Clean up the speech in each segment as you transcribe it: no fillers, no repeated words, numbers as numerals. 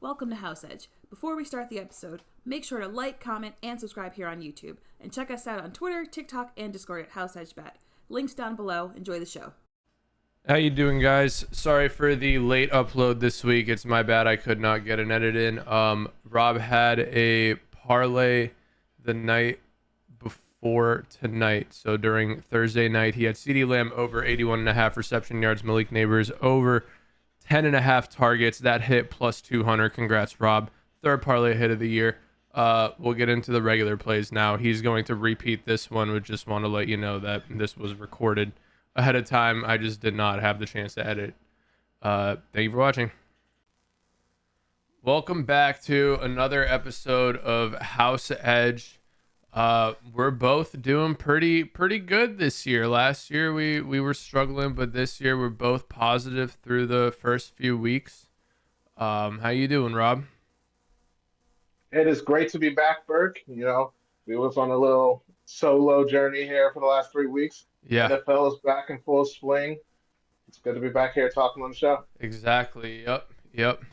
Welcome to House Edge. Before we start the episode, make sure to like, comment, and subscribe here on YouTube. And check us out on Twitter, TikTok, and Discord at House Edge Bet. Links down below. Enjoy the show. How you doing, guys? Sorry for the late upload this week. It's my bad. I could not get an edit in. Rob had a parlay the night before tonight. So during Thursday night, he had CeeDee Lamb over 81.5 reception yards, Malik Neighbors over 10.5 targets. That hit plus 200. Congrats, Rob. Third parlay hit of the year. We'll get into the regular plays now. He's going to repeat this one. We just want to let you know that this was recorded ahead of time. I just did not have the chance to edit. Thank you for watching. Welcome back to another episode of House Edge. We're both doing pretty good this year. Last year we were struggling, but this year we're both positive through the first few weeks. How you doing, Rob? It is great to be back, Burke. You know, we was on a little solo journey here for the last 3 weeks. Yeah, NFL is back in full swing. It's good to be back here talking on the show. exactly. Yep.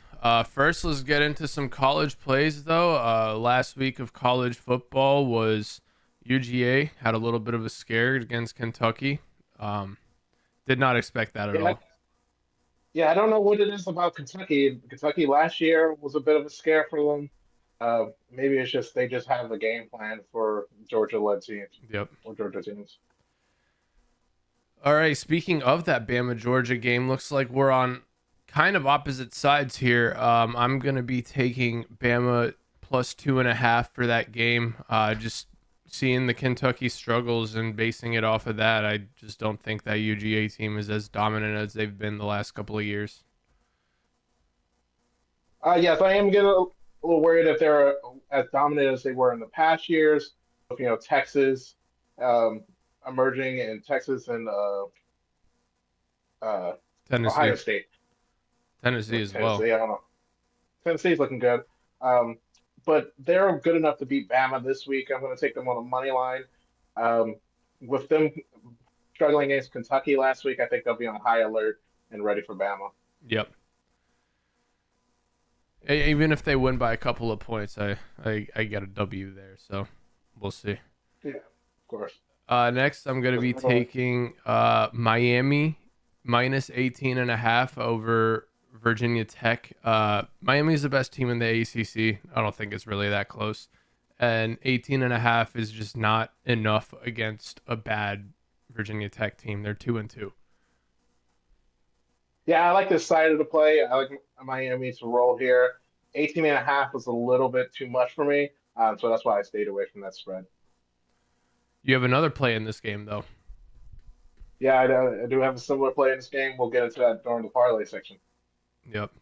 First, let's get into some college plays, though. Last week of college football was UGA had a little bit of a scare against Kentucky. Did not expect that at all. Yeah, I don't know what it is about Kentucky. Kentucky last year was a bit of a scare for them. Maybe it's just they just have a game plan for Georgia-led teams Yep. or Georgia teams. All right, speaking of that Bama-Georgia game, looks like we're on kind of opposite sides here. I'm going to be taking Bama plus 2.5 for that game. Just seeing the Kentucky struggles and basing it off of that, I just don't think that UGA team is as dominant as they've been the last couple of years. Yes, I am getting a little worried if they're as dominant as they were in the past years. You know, Texas um, emerging in Texas and Tennessee. Ohio State. Tennessee as well. Tennessee, I don't know. Tennessee's looking good. Um, but they're good enough to beat Bama this week. I'm going to take them on a money line. Um, with them struggling against Kentucky last week, I think they'll be on high alert and ready for Bama. Yep. Even if they win by a couple of points, I get a W there. So we'll see. Yeah, of course. Next, I'm going to be taking Miami minus 18.5 over Virginia Tech. Miami is the best team in the ACC. I don't think it's really that close. And 18.5 is just not enough against a bad Virginia Tech team. They're 2-2. Yeah, I like this side of the play. I like Miami to roll here. 18.5 was a little bit too much for me. So that's why I stayed away from that spread. You have another play in this game, though. Yeah, I do have a similar play in this game. We'll get into that during the parlay section. Yep.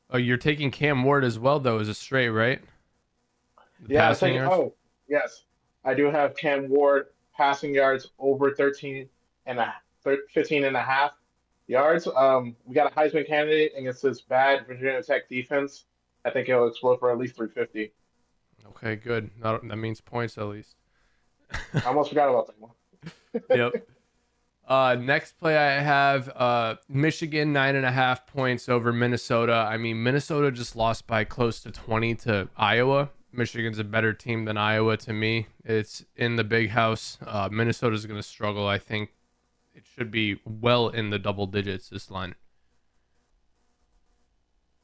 Oh, you're taking Cam Ward as well, though, as a straight, right? The Yeah, passing yards? oh, yes. I do have Cam Ward passing yards over 13 and 15 and a half yards. We got a Heisman candidate against this bad Virginia Tech defense. I think he'll explode for at least 350. Okay, good. That means points at least. I almost forgot about that one. Yep. Next play I have Michigan 9.5 points over Minnesota. I mean, Minnesota just lost by close to 20 to Iowa. Michigan's a better team than Iowa to me. It's in the big house. Minnesota's going to struggle. I think it should be well in the double digits, this line.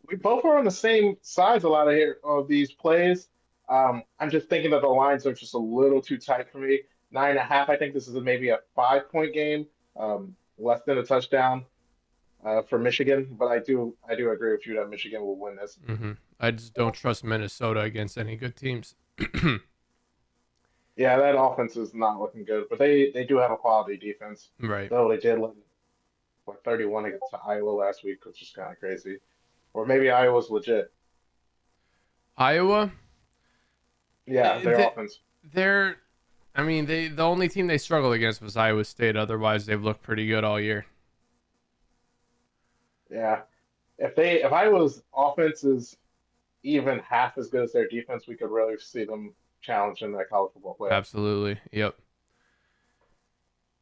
We both are on the same sides a lot of these plays. I'm just thinking that the lines are just a little too tight for me. 9.5. I think this is maybe a 5-point game, less than a touchdown for Michigan. But I do agree with you that Michigan will win this. Mm-hmm. I just don't trust Minnesota against any good teams. Yeah, that offense is not looking good, but they do have a quality defense. Right. Though they did let 31 against Iowa last week, which is kind of crazy. Or maybe Iowa's legit. Iowa? Yeah, their offense. The only team they struggled against was Iowa State. Otherwise, they've looked pretty good all year. Yeah. If Iowa's offense is even half as good as their defense, we could really see them challenge in that college football playoff. Absolutely. Yep.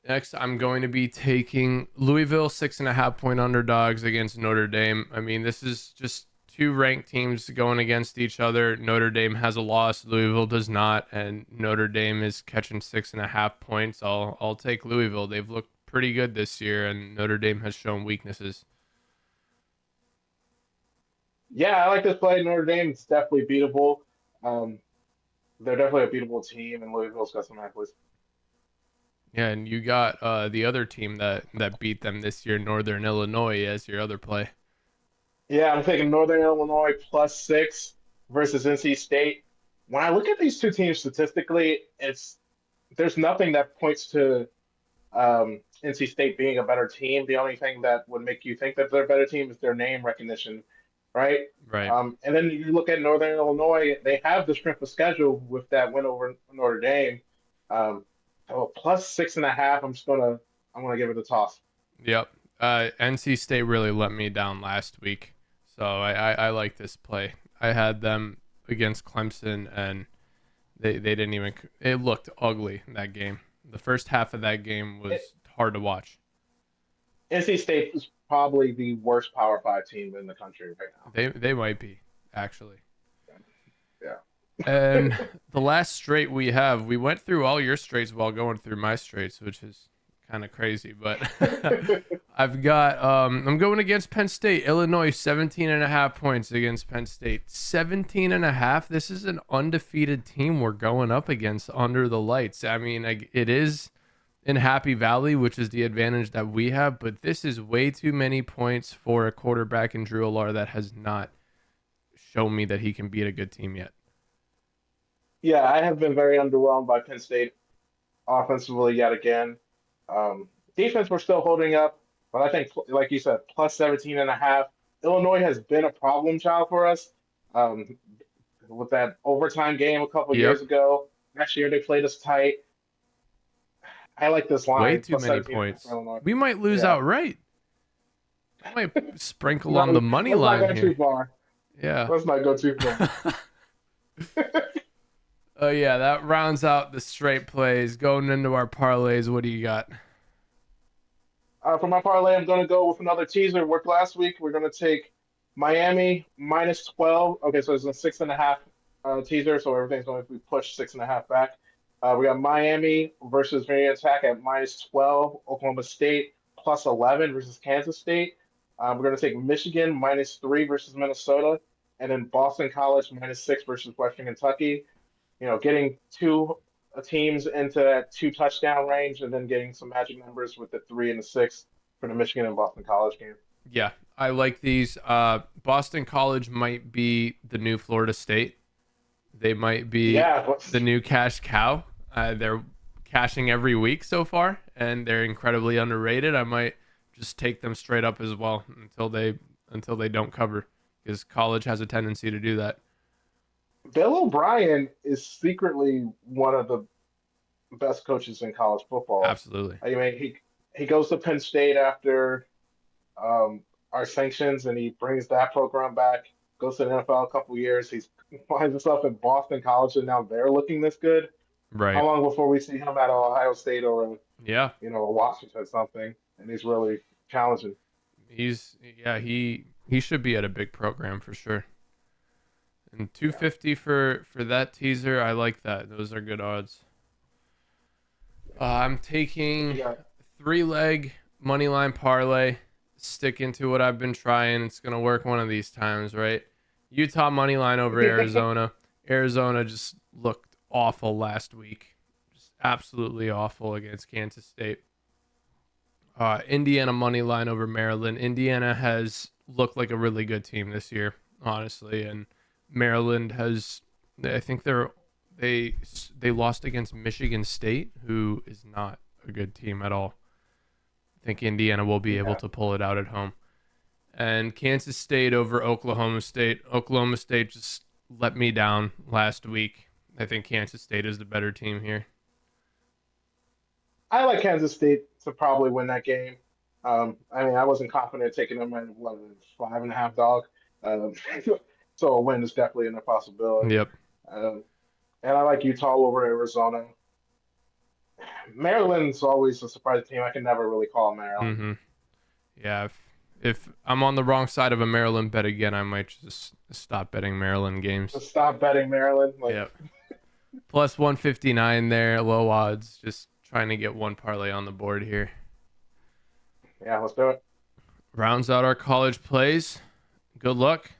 Next, I'm going to be taking Louisville 6.5 point underdogs against Notre Dame. I mean, this is just two ranked teams going against each other. Notre Dame has a loss, Louisville does not, and Notre Dame is catching 6.5 points. I'll take Louisville. They've looked pretty good this year, and Notre Dame has shown weaknesses. Yeah, I like this play. Notre Dame is definitely beatable. Um, they're definitely a beatable team, and Louisville's got some athletes. Yeah, and you got the other team that beat them this year, Northern Illinois, as your other play. Yeah, I'm taking Northern Illinois +6 versus NC State. When I look at these two teams statistically, it's there's nothing that points to NC State being a better team. The only thing that would make you think that they're a better team is their name recognition, right? Right. And then you look at Northern Illinois; they have the strength of schedule with that win over Notre Dame. Um, so +6.5. I'm gonna give it a toss. Yep. NC State really let me down last week, so I like this play. I had them against Clemson, and they didn't even. It looked ugly that game. The first half of that game It, was hard to watch. NC State is probably the worst Power Five team in the country right now. They might be actually. Yeah. And the last straight we went through all your straights while going through my straights, which is kind of crazy, but I've got I'm going against Penn State. Illinois 17.5 points against Penn State. 17.5. This is an undefeated team we're going up against under the lights. I mean, it is in Happy Valley, which is the advantage that we have, but this is way too many points for a quarterback in Drew Allar that has not shown me that he can beat a good team yet. Yeah, I have been very underwhelmed by Penn State offensively yet again. Defense, we're still holding up, but I think, like you said, +17.5. Illinois has been a problem child for us um, with that overtime game a couple years Yep. ago. Next year, they played us tight. I like this Way line, too plus many 17.5 for points. Illinois. We might lose Yeah. outright. I might sprinkle No, on the money let's not line go too here. far. Yeah. Let's not go too far. Oh yeah, that rounds out the straight plays. Going into our parlays, what do you got? For my parlay, I'm going to go with another teaser. Worked last week. We're going to take Miami -12. Okay, so it's a 6.5 teaser, so everything's going to be pushed 6.5 back. We got Miami versus Virginia Tech at -12. Oklahoma State +11 versus Kansas State. We're going to take Michigan -3 versus Minnesota, and then Boston College -6 versus Western Kentucky. Getting two teams into that 2 touchdown range, and then getting some magic numbers with the 3 and the 6 for the Michigan and Boston College game. Yeah, I like these. Boston College might be the new Florida State. They might be Yeah, the new cash cow. They're cashing every week so far, and they're incredibly underrated. I might just take them straight up as well until they don't cover, because college has a tendency to do that. Bill O'Brien is secretly one of the best coaches in college football. Absolutely. I mean, he goes to Penn State after our sanctions, and he brings that program back. Goes to the NFL a couple years. He finds himself in Boston College, and now they're looking this good. How Right. long before we see him at Ohio State or Yeah. a Washington or something? And he's really challenging. He should be at a big program for sure. And 250 for that teaser. I like that. Those are good odds. I'm taking Yeah. 3-leg money line parlay. Sticking to what I've been trying. It's gonna work one of these times, right? Utah money line over Arizona. Arizona just looked awful last week. Just absolutely awful against Kansas State. Indiana money line over Maryland. Indiana has looked like a really good team this year, honestly, and Maryland has. I think they lost against Michigan State, who is not a good team at all. I think Indiana will be able Yeah. to pull it out at home. And Kansas State over Oklahoma State. Oklahoma State just let me down last week. I think Kansas State is the better team here. I like Kansas State to probably win that game. I mean, I wasn't confident taking them at 5.5 dog. Um, so a win is definitely a possibility. Yep. Um, and I like Utah over Arizona. Maryland's always a surprise team. I can never really call Maryland. Mm-hmm. Yeah, if I'm on the wrong side of a Maryland bet again, I might just stop betting Maryland games. Just stop betting Maryland. Like, Yep. Plus 159 there, low odds. Just trying to get one parlay on the board here. yeah, let's do it. Rounds out our college plays. Good luck.